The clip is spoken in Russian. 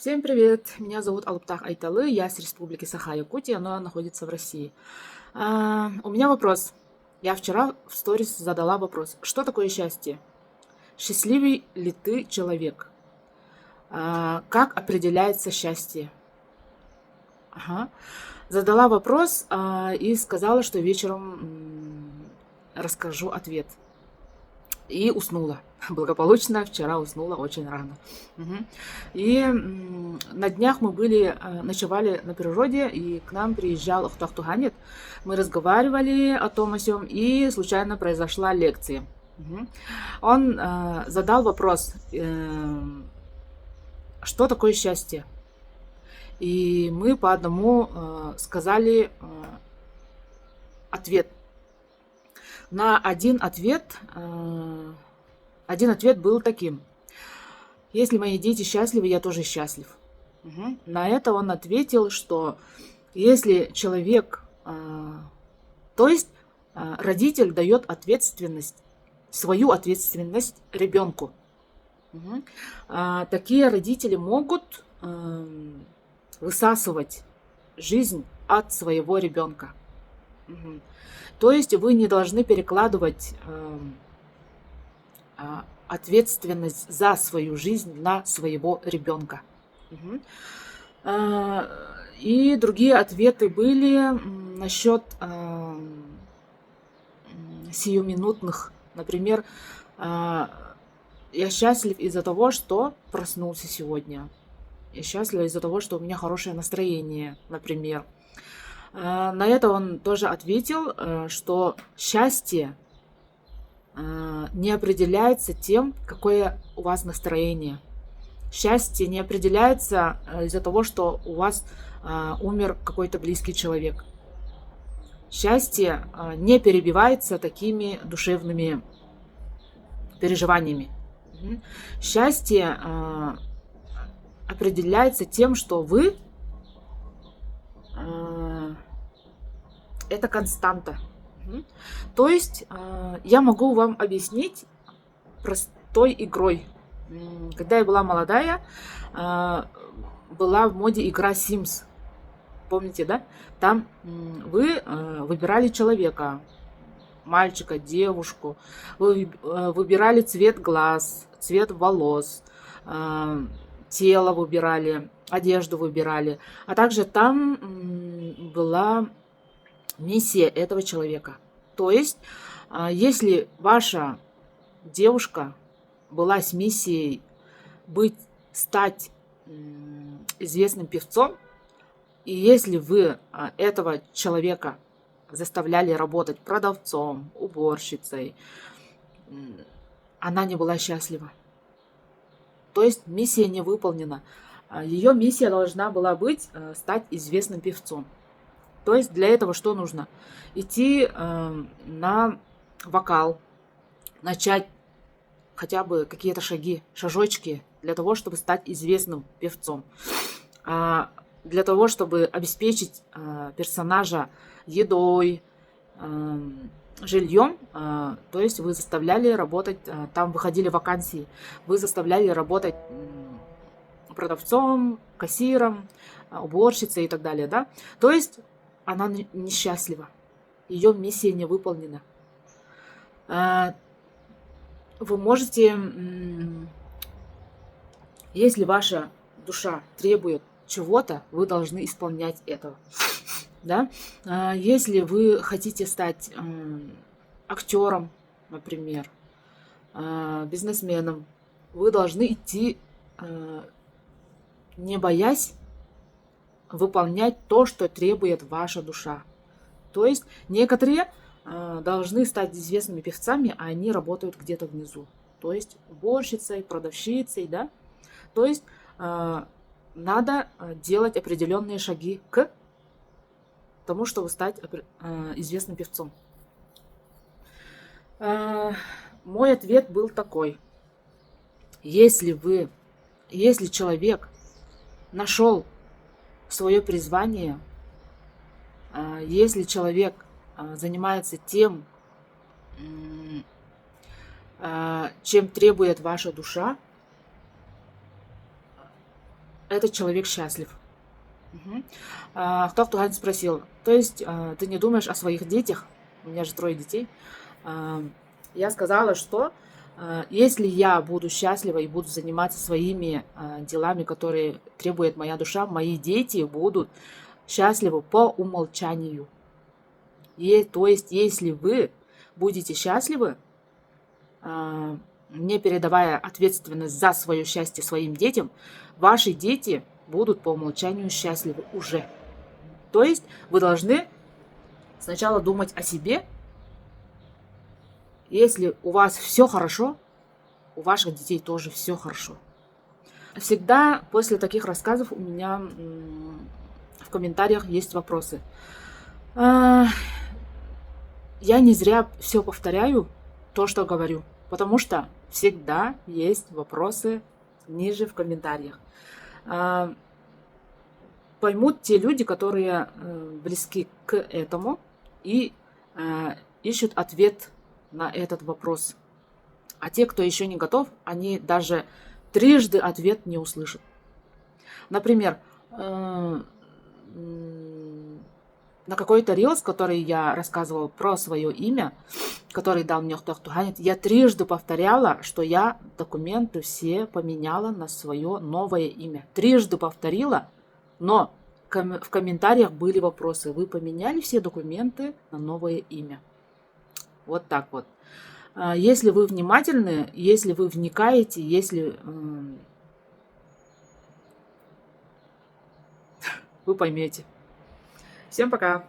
Всем привет! Меня зовут Алыптах Айталы, я с республики Саха-Якутия, но находится в России. У меня вопрос. Я вчера в сторис задала вопрос. Что такое счастье? Счастливый ли ты человек? Как определяется счастье? Ага. Задала вопрос и сказала, что вечером расскажу ответ. И уснула. Благополучно вчера уснула очень рано. Мгм. И на днях мы ночевали на природе, и к нам приезжал Ахтах Туганет. Мы разговаривали о том о сём, и случайно произошла лекция. Мгм. Он задал вопрос, что такое счастье? И мы по одному сказали ответ. На один ответ был таким: если мои дети счастливы, я тоже счастлив. Мгм. На это он ответил, что если человек, то есть родитель дает свою ответственность ребенку. Мгм. Такие родители могут высасывать жизнь от своего ребенка. Мгм. То есть вы не должны перекладывать ответственность за свою жизнь на своего ребенка. Мгм. А, И другие ответы были насчет сиюминутных. Например, а, я счастлив из-за того, что проснулся сегодня. Я счастлив из-за того, что у меня хорошее настроение, например. На это он тоже ответил, что счастье не определяется тем, какое у вас настроение. Счастье не определяется из-за того, что у вас умер какой-то близкий человек. Счастье не перебивается такими душевными переживаниями. Мгм. Счастье определяется тем, что вы это константа. Мгм. То есть я могу вам объяснить простой игрой. Когда я была молодая, была в моде игра Sims. Помните, да? Там вы выбирали человека, мальчика, девушку. Вы выбирали цвет глаз, цвет волос, тело выбирали, одежду выбирали. А также там была миссия этого человека. То есть, если ваша девушка была с миссией стать известным певцом, и если вы этого человека заставляли работать продавцом, уборщицей, она не была счастлива. То есть миссия не выполнена. Ее миссия должна была быть стать известным певцом. То есть для этого что нужно? Идти на вокал, начать хотя бы какие-то шажочки для того, чтобы стать известным певцом. Для того, чтобы обеспечить персонажа едой, жильем, то есть вы заставляли работать, там выходили вакансии, вы заставляли работать продавцом, кассиром, уборщицей и так далее, да? То есть она несчастлива, ее миссия не выполнена. Вы можете, если ваша душа требует чего-то, вы должны исполнять это. Да? Если вы хотите стать актером, например, бизнесменом, вы должны идти, не боясь выполнять то, что требует ваша душа. То есть некоторые должны стать известными певцами, а они работают где-то внизу. То есть уборщицей, продавщицей, да? То есть надо делать определенные шаги к тому, чтобы стать известным певцом. Мой ответ был такой: если человек нашел свое призвание, если человек занимается тем, чем требует ваша душа, этот человек счастлив. Мгм. Кто Туган спросил, то есть ты не думаешь о своих детях? У меня же 3 детей. А, Я сказала, что если я буду счастлива и буду заниматься своими делами, которые требует моя душа, мои дети будут счастливы по умолчанию. То есть, если вы будете счастливы, а, не передавая ответственность за свое счастье своим детям, ваши дети будут по умолчанию счастливы уже. То есть вы должны сначала думать о себе. Если у вас все хорошо, у ваших детей тоже все хорошо. Всегда после таких рассказов у меня в комментариях есть вопросы. А, Я не зря все повторяю, то, что говорю, потому что всегда есть вопросы ниже в комментариях. А, Поймут те люди, которые близки к этому и ищут ответ на этот вопрос. А те, кто еще не готов, они даже трижды ответ не услышат. Например, на какой-то рилс, который я рассказывала про свое имя, который дал мне Тухтуханит, я трижды повторяла, что я документы все поменяла на свое новое имя. Трижды повторила, но в комментариях были вопросы. Вы поменяли все документы на новое имя? Вот так вот. Если вы внимательны, если вы вникаете, если вы поймете. Всем пока!